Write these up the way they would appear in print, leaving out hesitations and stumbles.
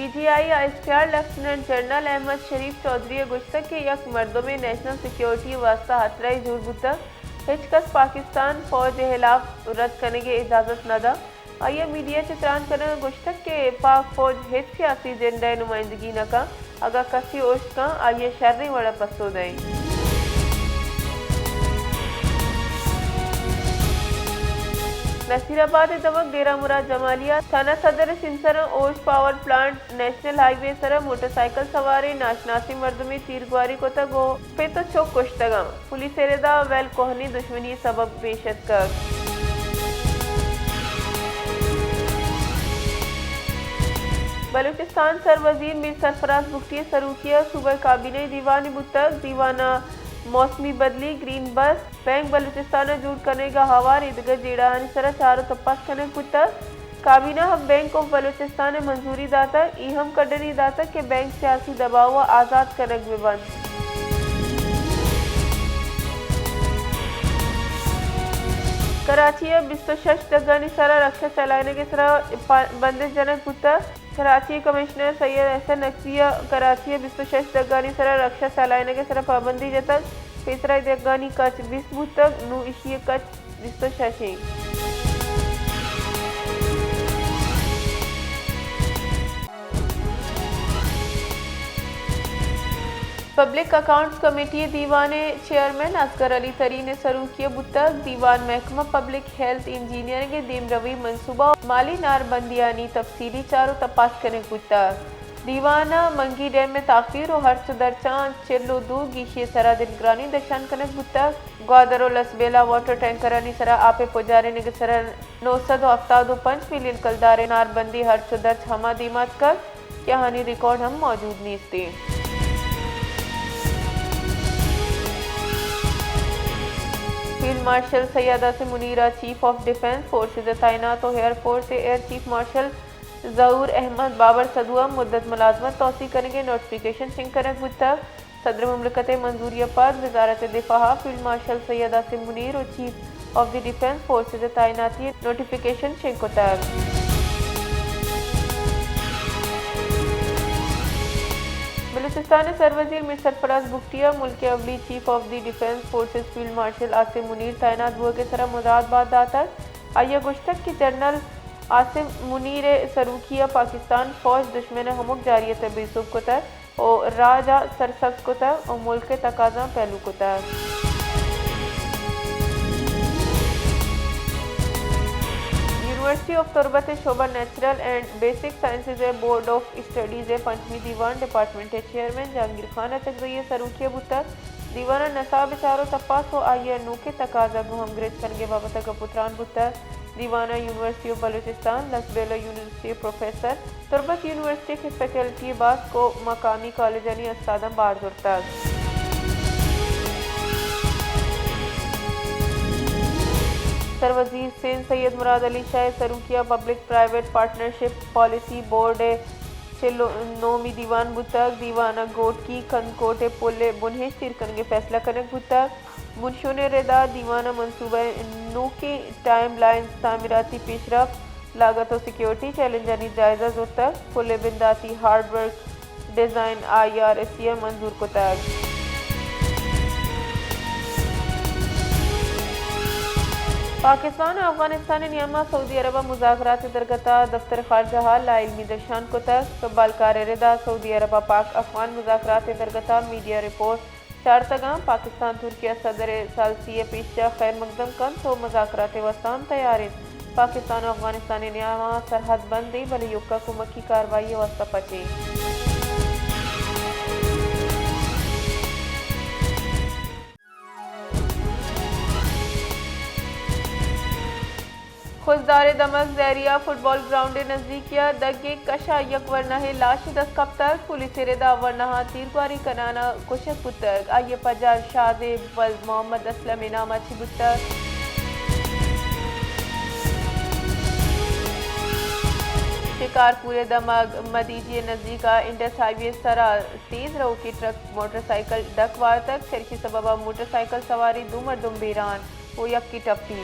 PGI ISPR lieutenant general Ahmed Sharif Chaudhry گشتہ کے یک مردوں میں نیشنل سیکیورٹی واسطہ خطرہ ظہور بتا ہچ کس پاکستان فوج خلاف رد کرنے کی اجازت نہ دا آئیے میڈیا چتران کرنے گشتہ کے پاک فوج ہچ سیاسی جنڈے نمائندگی نہ کا اگر کسی اوشت کا آئیے شرری وڑا پسو دیں نصیر آباد دمک ڈیرہ مراد جمالیہ تھانہ صدر سنسر اوش power plant national highway سر موٹر سائیکل سواری ناشناسی مرد میں تیرگواری کو تگو پہ تو چوک کشتگا پولیس ایردا ویل کوہنی دشمنی سبب پیشت کر بلوچستان سر وزیر میر سرفراز بگٹی سروکیہ صوبہ کابینہ دیوان بتک دیوانہ موسمی بدلی گرین بس بینک بلوچستان جوڑ کرنے کا حوار ادگر جیڑان سرا چاروں تپاس کرنے کتا کابینہ ہم بینک آف بلوچستان منظوری داتا ایہم کڈنی داتا کہ بینک سیاسی دباؤ و آزاد کنک میں بند کراچی 26 دگانی سرا رکشہ چلانے کے سرا بندش جنک کتا کراچی کمشنر سید احسن نقویہ کراچی 26 دگانی سرا رکشہ چلانے کے سرا پابندی جتک پیسرا دگانی کچ 20 بود تک نو اشی کچ 26 پبلک اکاؤنٹس کمیٹی دیوان چیئرمین اصغر علی تری نے سروکیہ بتک دیوان محکمہ پبلک ہیلتھ انجینئرنگ دیم روی منصوبہ مالی نار بندیانی تفصیلی چاروں تپاس کرنے بتک دیوانہ منگی ڈیم میں تاخیر و ہرچ درچان چلو دو گیشی سرا دلگرانی دشان کنک بتک گوادر و لسبیلا واٹر ٹینکرانی سرا آپے پجارے نگ سرا 975 ملین کلدار نار بندی ہرچ درچ ہما دیمات کر کیا ہانی ریکارڈ ہم موجود نہیں تھے فیلڈ مارشل سید عاصم منیرہ چیف آف ڈیفنس فورسز تعینات و air force air chief marshal Zahoor Ahmed Babar صدوہ مدت ملازمت توسیع کرنے کے نوٹیفیکیشن شنک کرنے بتک صدر مملکت منظوری پاس وزارت دفاع فیلڈ مارشل سید عاصم منیر اور chief of the defence forces تعیناتی نوٹیفیکیشن شنک ہوتک بلوچستان سر وزیر میر سرفراز بگٹیہ ملک اولی chief of the defence forces field marshal Asim Munir تعینات ہوئے کے سرا مداد باد داتا آئیے گشتک کی جنرل عاصم منیر سروکیہ پاکستان فوج دشمن ہمک جاریت بیسوب کو تر اور راجہ سرسبز کو تر اور ملک کے تقاضاں پہلو کو تر یونیورسٹی آف تربت شعبہ natural and basic sciences board of studies پنچمی دیوان ڈپارٹمنٹ چیئرمین جہانگیر خان چکزئی سروکیہ بتک دیوانہ نصاب چاروں تپاس ہو آئیے نو کے تقاضا کو ہم گریج کرنے بابت کا پتران بتک دیوانہ university of Balochistan Lasbela university professor Turbat university کے فیکلٹی باس کو مقامی کالجانی استادم بار دورتاک سر وزیر سندھ سید مراد علی شاہ سروکیہ public private partnership policy board نومی دیوان بتک دیوانہ گوٹ کی کنکوٹ پل بنہیش تیر کرنے فیصلہ کنک بتک منشون ردا دیوانہ منصوبہ نو کی ٹائم لائنز تعمیراتی پیش رفت لاگت و سیکیورٹی چیلنجانی جائزہ زور تک پل بنداتی ہارڈ ورک ڈیزائن IRSCM منظور کو تک پاکستان و افغانستان نیامہ سعودی عربہ مذاکرات درگتا دفتر خارجہ حال لا علمی درشان کو تک بالکار ردا سعودی عربہ پاک افغان مذاکرات درگتا میڈیا رپورٹ چارتگاں پاکستان ترکیہ صدر ثالثی پیشہ خیر مقدم کن تو مذاکرات وسطان تیارن پاکستان و افغانستان نیامہ سرحد بندی بلی یکا کمکی کاروائی وسط پچے خوزدار دمک زہریہ فٹ بال گراؤنڈ نزدیکیہ دگے کشا یک ورنہ لاش دس کب تک پولیس ردا ورنہ تیرگواری کنانا کشک بتک آئیے پجار شاد ولد محمد اسلم انعام اچھی بتک شکار پورے دمک مدیجی نزدیک انڈس ہائی وے سرا تیز رو کی ٹرک موٹر سائیکل ڈک وار تک چرچی سببہ موٹر سائیکل سواری دو مردم بیران وہ یک کی ٹپی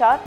4